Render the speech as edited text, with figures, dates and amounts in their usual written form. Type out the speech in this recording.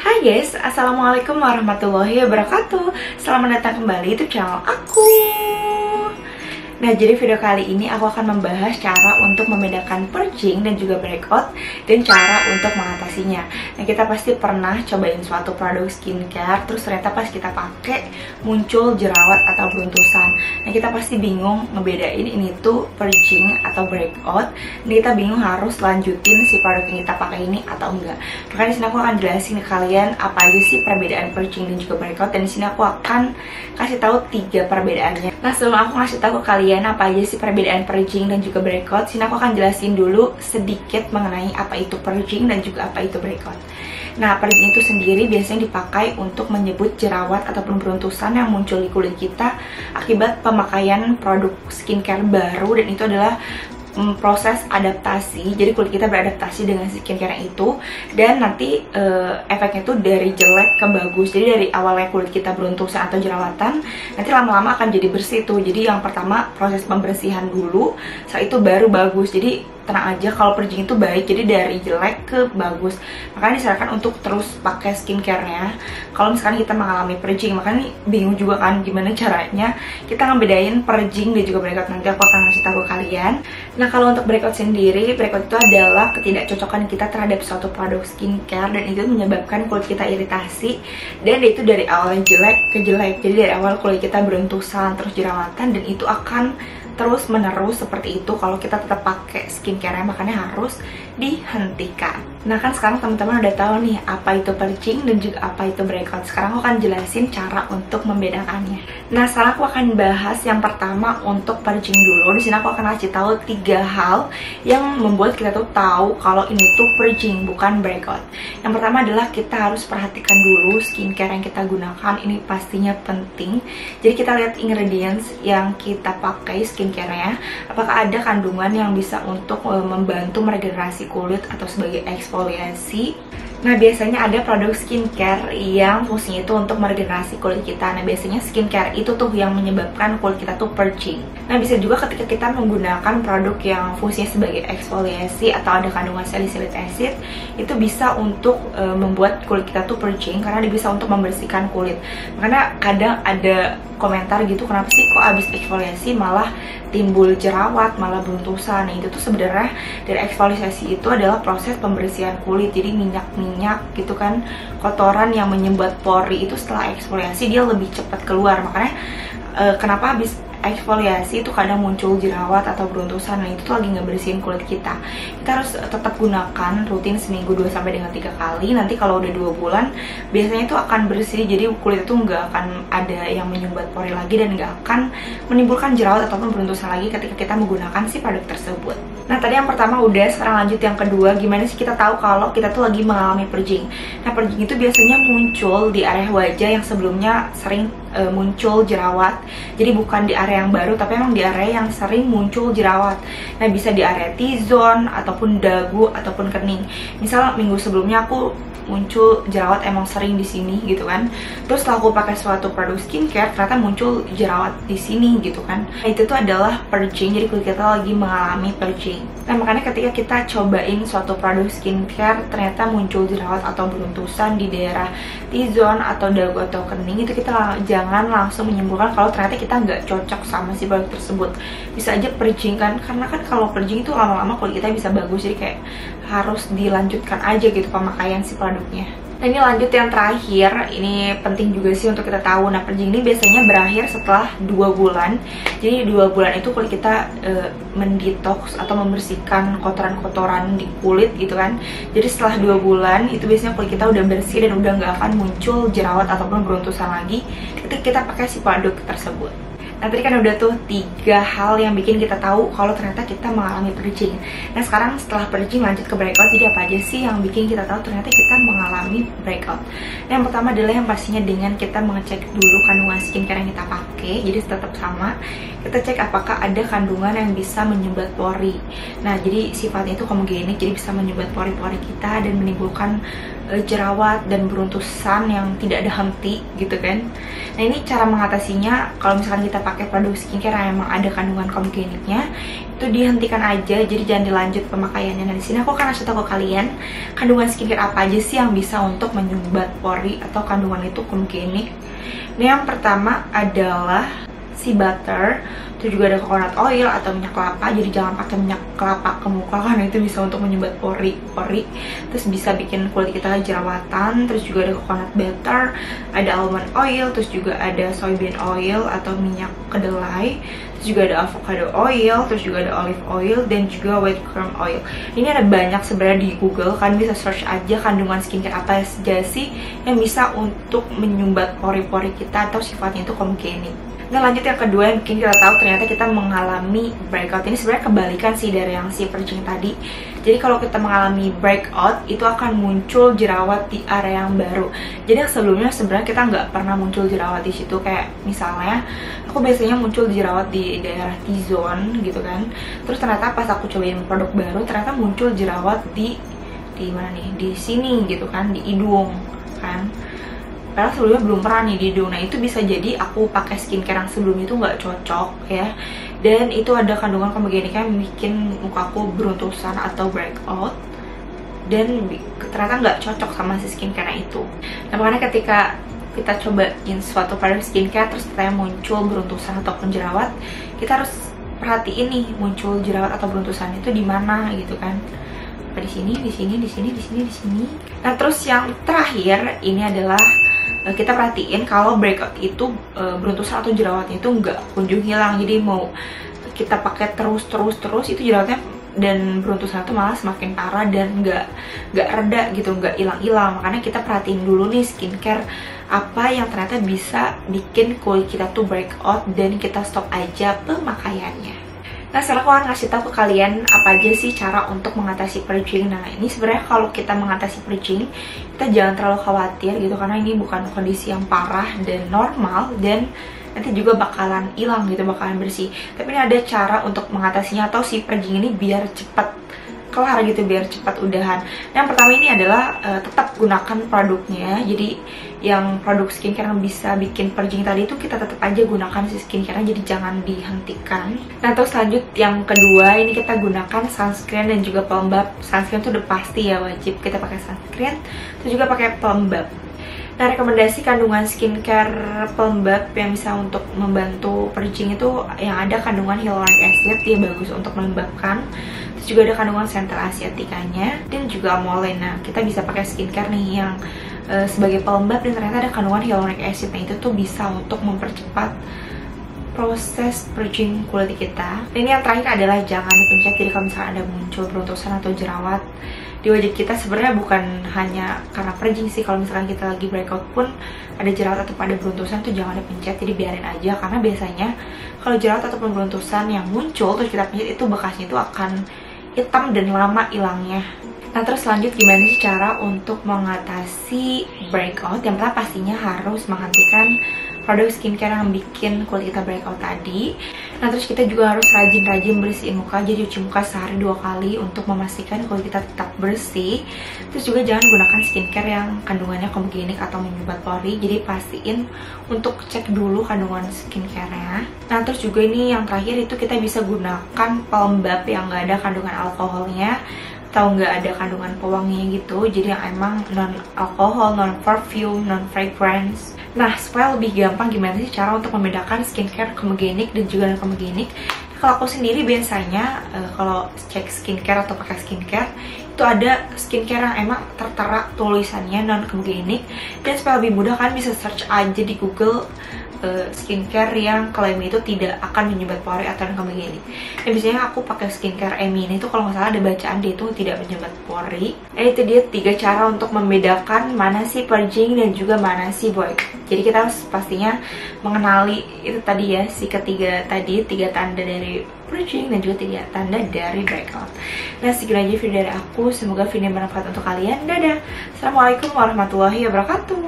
Hai guys, assalamualaikum warahmatullahi wabarakatuh. Selamat datang kembali di channel aku. Nah, jadi video kali ini aku akan membahas cara untuk membedakan purging dan juga breakout dan cara untuk mengatasinya. Nah, kita pasti pernah cobain suatu produk skincare, terus ternyata pas kita pakai muncul jerawat atau beruntusan. Nah, kita pasti bingung ngebedain ini tuh purging atau breakout. Nah, kita bingung harus lanjutin si produk yang kita pakai ini atau enggak. Makanya di sini aku akan jelasin ke kalian apa aja sih perbedaan purging dan juga breakout, dan di sini aku akan kasih tahu 3 perbedaannya. Nah, sebelum aku ngasih tahu ke kalian apa aja sih perbedaan purging dan juga breakout, sini aku akan jelasin dulu sedikit mengenai apa itu purging dan juga apa itu breakout. Nah, purging itu sendiri biasanya dipakai untuk menyebut jerawat ataupun beruntusan yang muncul di kulit kita akibat pemakaian produk skincare baru, dan itu adalah proses adaptasi. Jadi kulit kita beradaptasi dengan skincare itu, dan nanti efeknya tuh dari jelek ke bagus. Jadi dari awalnya kulit kita beruntusan atau jerawatan, nanti lama-lama akan jadi bersih tuh. Jadi yang pertama proses pembersihan dulu, setelah itu baru bagus. Jadi tenang aja kalau purging itu baik, jadi dari jelek ke bagus. Makanya disarankan untuk terus pakai skincare-nya kalau misalkan kita mengalami purging. Makanya bingung juga kan gimana caranya kita ngebedain purging dan juga breakout. Nanti aku akan ngasih tahu ke kalian. Nah, kalau untuk breakout sendiri, breakout itu adalah ketidakcocokan kita terhadap suatu produk skincare, dan itu menyebabkan kulit kita iritasi, dan itu dari awalnya jelek ke jelek. Jadi dari awal kulit kita beruntusan terus jerawatan, dan itu akan terus menerus seperti itu kalau kita tetap pakai skincare-nya. Makanya harus dihentikan. Nah, kan sekarang teman-teman udah tahu nih apa itu purging dan juga apa itu breakout. Sekarang aku akan jelasin cara untuk membedakannya. Nah, sekarang aku akan bahas yang pertama untuk purging dulu. Di sini aku akan kasih tahu 3 hal yang membuat kita tuh tahu kalau ini tuh purging bukan breakout. Yang pertama adalah kita harus perhatikan dulu skincare yang kita gunakan. Ini pastinya penting. Jadi kita lihat ingredients yang kita pakai skincare-nya, apakah ada kandungan yang bisa untuk membantu meregenerasi kulit atau sebagai eksfoliasi. Nah, biasanya ada produk skincare yang fungsinya itu untuk meregenerasi kulit kita. Nah, biasanya skincare itu tuh yang menyebabkan kulit kita tuh purging. Nah, bisa juga ketika kita menggunakan produk yang fungsinya sebagai eksfoliasi atau ada kandungan salicylic acid, itu bisa untuk membuat kulit kita tuh purging karena dia bisa untuk membersihkan kulit. Makanya kadang ada komentar gitu, kenapa sih kok abis eksfoliasi malah timbul jerawat, malah beruntusan. Nah, itu tuh sebenarnya dari eksfoliasi itu adalah proses pembersihan kulit. Jadi minyak gitu kan, kotoran yang menyumbat pori itu setelah eksfoliasi dia lebih cepat keluar. Makanya kenapa habis eksfoliasi itu kadang muncul jerawat atau beruntusan. Nah, itu tuh lagi ngebersihin kulit kita. Kita harus tetap gunakan rutin seminggu 2-3 kali. Nanti kalau udah 2 bulan biasanya itu akan bersih. Jadi kulit itu nggak akan ada yang menyumbat pori lagi dan nggak akan menimbulkan jerawat ataupun beruntusan lagi ketika kita menggunakan si produk tersebut. Nah, tadi yang pertama udah, sekarang lanjut yang kedua. Gimana sih kita tahu kalau kita tuh lagi mengalami purging? Nah, purging itu biasanya muncul di area wajah yang sebelumnya sering muncul jerawat. Jadi bukan di area yang baru, tapi emang di area yang sering muncul jerawat. Nah, bisa di area T-zone ataupun dagu ataupun kening. Misal minggu sebelumnya aku muncul jerawat emang sering di sini gitu kan. Terus setelah aku pakai suatu produk skincare ternyata muncul jerawat di sini gitu kan. Nah, itu tuh adalah purging. Jadi kulit kita lagi mengalami purging. Nah, makanya ketika kita cobain suatu produk skincare ternyata muncul jerawat atau beruntusan di daerah T-zone atau dagu atau kening, itu kita jangan langsung menyimpulkan kalau ternyata kita nggak cocok sama si produk tersebut. Bisa aja purging kan, karena kan kalau purging itu lama-lama kulit kita bisa bagus. Jadi kayak harus dilanjutkan aja gitu pemakaian si produknya. Nah, ini lanjut yang terakhir, ini penting juga sih untuk kita tahu. Nah, purging ini biasanya berakhir setelah 2 bulan. Jadi 2 bulan itu kulit kita mendetoks atau membersihkan kotoran-kotoran di kulit gitu kan. Jadi setelah 2 bulan itu biasanya kulit kita udah bersih dan udah nggak akan muncul jerawat ataupun beruntusan lagi ketika kita pakai si produk tersebut. Nah, tadi kan udah tuh 3 hal yang bikin kita tahu kalau ternyata kita mengalami purging. Nah, sekarang setelah purging lanjut ke breakout. Jadi apa aja sih yang bikin kita tahu ternyata kita mengalami breakout? Nah, yang pertama adalah yang pastinya dengan kita mengecek dulu kandungan skincare yang kita pakai. Jadi tetap sama, kita cek apakah ada kandungan yang bisa menyumbat pori. Nah, jadi sifatnya itu homogenik, jadi bisa menyumbat pori-pori kita dan menimbulkan jerawat dan beruntusan yang tidak ada henti gitu kan. Nah, ini cara mengatasinya kalau misalkan kita pakai produk skincare yang emang ada kandungan homogeniknya, itu dihentikan aja, jadi jangan dilanjut pemakaiannya. Nah di sini aku akan kasih tahu ke kalian kandungan skincare apa aja sih yang bisa untuk menyumbat pori atau kandungan itu comedenic. Nah yang pertama adalah sea butter, itu juga ada coconut oil atau minyak kelapa. Jadi jangan pakai minyak kelapa ke muka karena itu bisa untuk menyumbat pori, terus bisa bikin kulit kita jerawatan. Terus juga ada coconut butter, ada almond oil, terus juga ada soybean oil atau minyak kedelai, terus juga ada avocado oil, terus juga ada olive oil, dan juga white corn oil. Ini ada banyak sebenarnya di Google, kalian bisa search aja kandungan skincare apa saja sih yang bisa untuk menyumbat pori-pori kita atau sifatnya itu comedenic. Nah lanjut yang kedua yang bikin kita tahu ternyata kita mengalami breakout. Ini sebenarnya kebalikan sih dari yang si purging tadi. Jadi kalau kita mengalami breakout itu akan muncul jerawat di area yang baru. Jadi yang sebelumnya sebenarnya kita nggak pernah muncul jerawat di situ. Kayak misalnya aku biasanya muncul jerawat di daerah T-zone gitu kan. Terus ternyata pas aku cobain produk baru ternyata muncul jerawat di mana nih? Di sini gitu kan, di hidung kan. Padahal sebelumnya belum pernah nih di hidung. Nah itu bisa jadi aku pakai skincare yang sebelumnya itu nggak cocok ya, dan itu ada kandungan comedenic yang bikin mukaku beruntusan atau breakout, dan ternyata nggak cocok sama si skincare itu. Nah makanya ketika kita cobain suatu produk skincare terus ternyata muncul beruntusan ataupun jerawat, kita harus perhatiin nih muncul jerawat atau beruntusan itu di mana gitu kan. Di sini, di sini, di sini, di sini, di sini. Nah terus yang terakhir ini adalah kita perhatiin kalau breakout itu beruntusan atau jerawatnya itu nggak kunjung hilang. Jadi mau kita pakai terus itu jerawatnya dan beruntusan itu malah semakin parah dan nggak reda gitu, nggak hilang. Makanya kita perhatiin dulu nih skincare apa yang ternyata bisa bikin kulit kita tuh breakout dan kita stop aja pemakaiannya. Nah sekarang aku akan ngasih tahu ke kalian apa aja sih cara untuk mengatasi purging. Nah ini sebenarnya kalau kita mengatasi purging, kita jangan terlalu khawatir gitu, karena ini bukan kondisi yang parah dan normal, dan nanti juga bakalan hilang gitu, bakalan bersih. Tapi ini ada cara untuk mengatasinya atau si purging ini biar cepat kelar gitu, biar cepat udahan. Nah, yang pertama ini adalah tetap gunakan produknya. Jadi yang produk skincare yang bisa bikin purging tadi itu kita tetap aja gunakan si skincare-nya, jadi jangan dihentikan. Nah terus lanjut yang kedua ini kita gunakan sunscreen dan juga pelembab. Sunscreen itu udah pasti ya wajib kita pakai sunscreen, terus juga pakai pelembab. Nah rekomendasi kandungan skincare pelembab yang bisa untuk membantu purging itu yang ada kandungan hyaluronic acid, dia bagus untuk melembabkan. Terus juga ada kandungan Central Asiaticanya dan juga amole. Nah kita bisa pakai skincare nih yang sebagai pelembab dan ternyata ada kandungan hyaluronic acid. Nah itu tuh bisa untuk mempercepat proses purging kulit kita. Dan ini yang terakhir adalah jangan dipencet. Jadi kalau misalnya ada muncul beruntusan atau jerawat di wajah kita, sebenarnya bukan hanya karena purging sih. Kalau misalkan kita lagi breakout pun ada jerawat atau ada beruntusan tuh jangan dipencet, jadi biarin aja. Karena biasanya kalau jerawat ataupun beruntusan yang muncul terus kita pencet itu bekasnya itu akan hitam dan lama hilangnya. Nah terus lanjut gimana sih cara untuk mengatasi breakout? Yang pertama pastinya harus menghentikan produk skincare yang bikin kulit kita breakout tadi. Nah terus kita juga harus rajin-rajin bersihin muka, jadi cuci muka sehari 2 kali untuk memastikan kulit kita tetap bersih. Terus juga jangan gunakan skincare yang kandungannya comedenic atau menyumbat pori, jadi pastiin untuk cek dulu kandungan skincare-nya. Nah terus juga ini yang terakhir itu kita bisa gunakan pelembab yang nggak ada kandungan alkoholnya atau nggak ada kandungan pewanginya gitu, jadi yang emang non alkohol, non perfume, non fragrance. Nah supaya lebih gampang gimana sih cara untuk membedakan skincare comedenic dan juga non comedenic. Kalau aku sendiri biasanya kalau cek skincare atau pakai skincare itu ada skincare yang emang tertera tulisannya non comedenic, dan supaya lebih mudah kan bisa search aja di Google skincare yang klaim itu tidak akan menyumbat pori atau non comedenic. Dan biasanya aku pakai skincare Emi ini tuh kalau nggak salah ada bacaan dia itu tidak menyumbat pori. Itu dia 3 cara untuk membedakan mana sih purging dan juga mana sih breakout. Jadi kita harus pastinya mengenali itu tadi ya, si ketiga tadi, 3 tanda dari purging dan juga 3 tanda dari breakout. Nah segitu aja video dari aku, semoga video bermanfaat untuk kalian. Dadah, assalamualaikum warahmatullahi wabarakatuh.